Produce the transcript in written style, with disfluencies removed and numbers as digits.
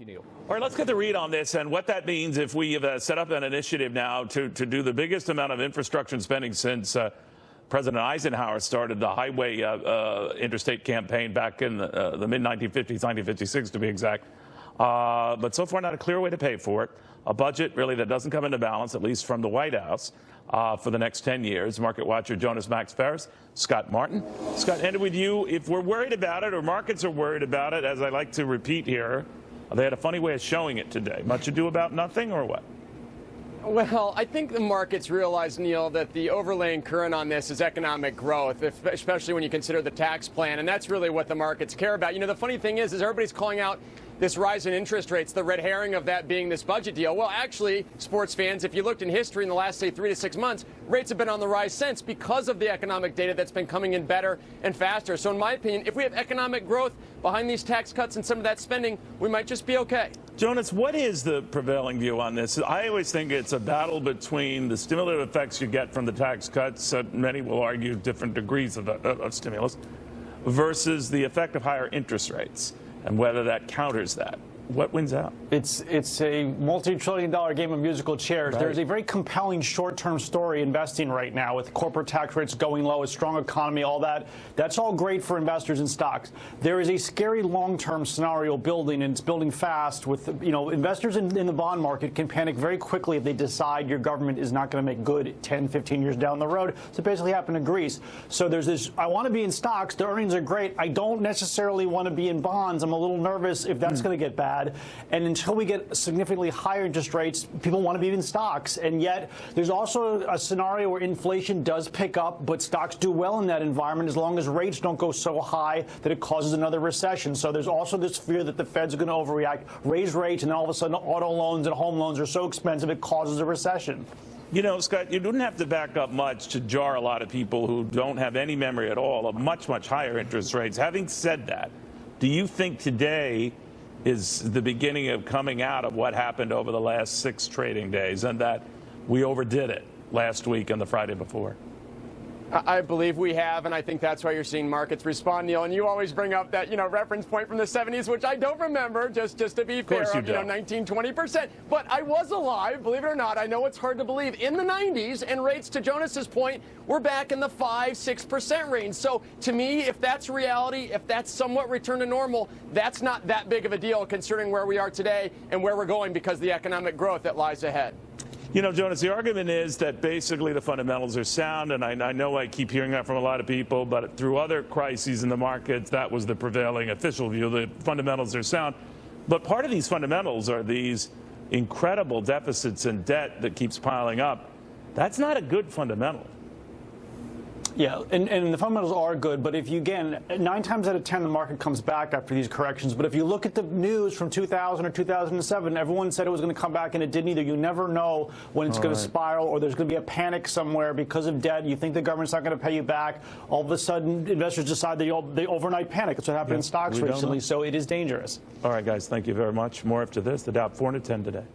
you, Neil. All right, let's get the read on this and what that means if we have set up an initiative now to do the biggest amount of infrastructure spending since President Eisenhower started the highway interstate campaign back in the mid-1950s, 1956 to be exact. But so far, not a clear way to pay for it. A budget, really, that doesn't come into balance, at least from the White House, for the next 10 years. Market watcher Jonas Max Ferris, Scott Martin. Scott, ended with you. If we're worried about it, or markets are worried about it, as I like to repeat here, they had a funny way of showing it today. Much ado about nothing, or what? Well, I think the markets realize, Neil, that the overlaying current on this is economic growth, especially when you consider the tax plan, and that's really what the markets care about. You know, the funny thing is everybody's calling out this rise in interest rates, the red herring of that being this budget deal. Well, actually, sports fans, if you looked in history in the last, say, 3 to 6 months, rates have been on the rise since because of the economic data that's been coming in better and faster. So in my opinion, if we have economic growth behind these tax cuts and some of that spending, we might just be okay. Jonas, what is the prevailing view on this? I always think it's a battle between the stimulative effects you get from the tax cuts, many will argue different degrees of stimulus, versus the effect of higher interest rates, and whether that counters that. What wins out? It's a multi-trillion-dollar game of musical chairs. Right. There's a very compelling short-term story investing right now with corporate tax rates going low, a strong economy, all that. That's all great for investors in stocks. There is a scary long-term scenario building, and it's building fast. With investors in the bond market can panic very quickly if they decide your government is not going to make good 10, 15 years down the road. So it basically happened to Greece. So there's this, I want to be in stocks. The earnings are great. I don't necessarily want to be in bonds. I'm a little nervous if that's going to get bad. And until we get significantly higher interest rates, people want to be in stocks. And yet there's also a scenario where inflation does pick up, but stocks do well in that environment as long as rates don't go so high that it causes another recession. So there's also this fear that the Fed's going to overreact, raise rates, and all of a sudden auto loans and home loans are so expensive it causes a recession. You know, Scott, you don't have to back up much to jar a lot of people who don't have any memory at all of much, much higher interest rates. Having said that, do you think today is the beginning of coming out of what happened over the last 6 trading days, and that we overdid it last week and the Friday before? I believe we have, and I think that's why you're seeing markets respond, Neil. And you always bring up that, reference point from the 70s, which I don't remember, just to be fair, of 19, 20%. But I was alive, believe it or not. I know it's hard to believe. In the 90s, and rates, to Jonas's point, we're back in the 5, 6% range. So to me, if that's reality, if that's somewhat return to normal, that's not that big of a deal considering where we are today and where we're going because of the economic growth that lies ahead. You know, Jonas, the argument is that basically the fundamentals are sound, and I know I keep hearing that from a lot of people, but through other crises in the markets, that was the prevailing official view. The fundamentals are sound. But part of these fundamentals are these incredible deficits and debt that keeps piling up. That's not a good fundamental. Yeah, and the fundamentals are good, but if you, again, 9 times out of 10, the market comes back after these corrections. But if you look at the news from 2000 or 2007, everyone said it was going to come back, and it didn't either. You never know when it's going to spiral, or there's going to be a panic somewhere because of debt. You think the government's not going to pay you back. All of a sudden, investors decide they overnight panic. That's what happened in stocks recently, so it is dangerous. All right, guys, thank you very much. More after this. The Dow 410 today.